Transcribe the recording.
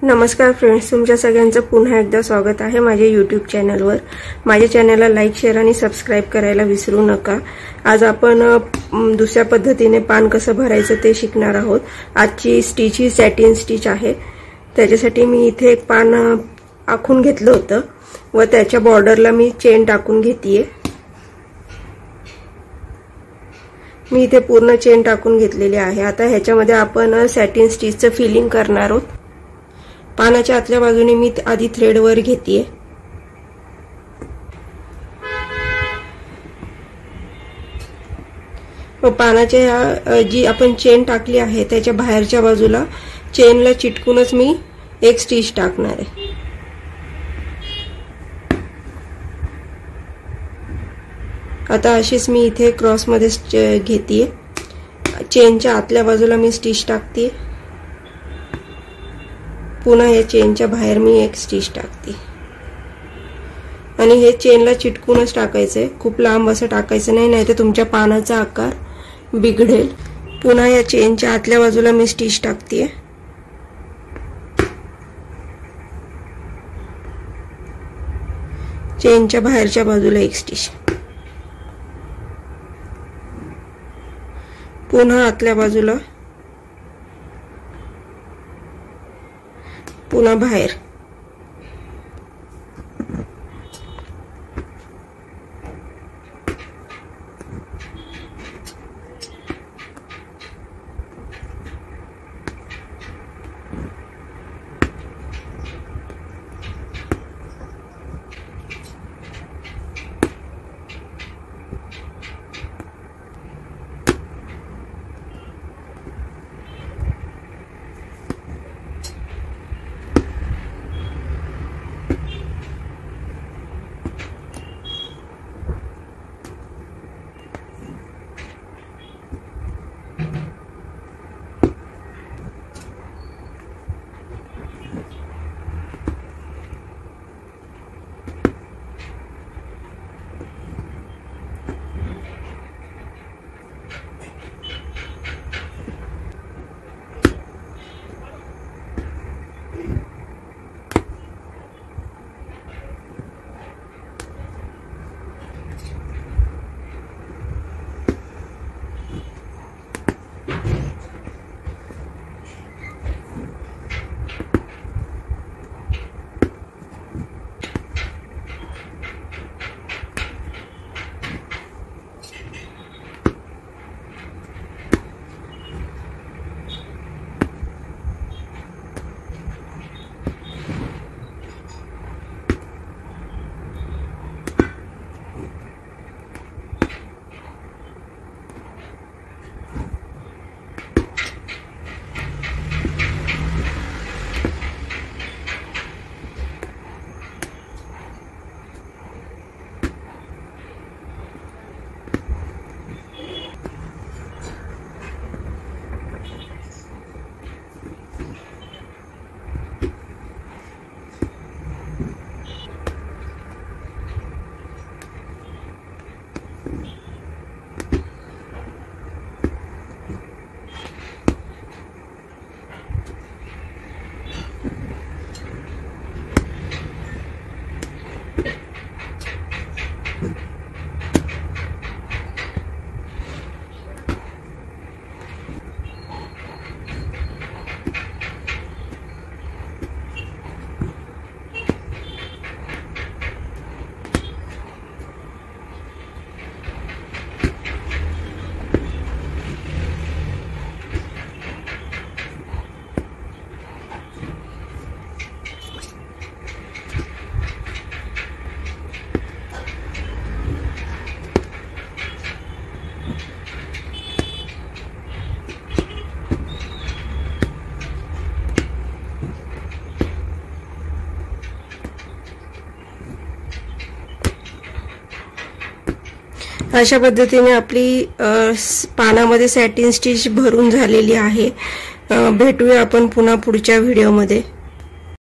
नमस्कार फ्रेंड्स, तुमच्या सगळ्यांचं पुन्हा एकदा स्वागत आहे माझ्या YouTube चॅनलवर। माझ्या चॅनलला लाईक, शेअर आणि सबस्क्राइब करायला विसरू नका। आज आपण दुसऱ्या पद्धतीने पान कसं भरायचं ते शिकणार आहोत। आजची स्टिच ही सॅटिन स्टिच आहे। त्याच्यासाठी मी इथे एक पान आखून घेतलं होतं व त्याच्या बॉर्डरला मी चेन टाकून घेतेय। मी इथे पूर्ण चेन टाकून घेतलेली आहे। आता ह्याच्यामध्ये आपण सॅटिन स्टिचचं फिलिंग करणार आहोत। पानाच्या आतल्या बाजूने मी आधी थ्रेड वर घेतेय व पानाच्या जी आपण चेन टाकली आहे त्याच्या बाहेरच्या बाजूला चेनला चिटकूनच मी एक स्टिच टाकणार आहे। आता अशीच मी इथे क्रॉस मध्ये घेतेय। चेनच्या आतल्या बाजूला मी स्टिच टाकते, पुन्हा या चेनच्या बाहेर मी एक स्टिच टाकते आणि हे चेनला चिटकूनच टाकायचंय। खूप लांब असं टाकायचं नाही, नाहीतर तुमच्या पानाचा आकार बिघडेल। पुन्हा या चेनच्या आतल्या बाजूला मी स्टिच टाकते। चेनच्या बाहेरच्या बाजूला एक स्टिच, पुन्हा आतल्या बाजूला, पुन्हा बाहेर। अशा पद्धतीने आपली पानामध्ये सॅटिन स्टिच भरून झालेली आहे। भेटूया आपण पुन्हा पुढच्या व्हिडिओमध्ये।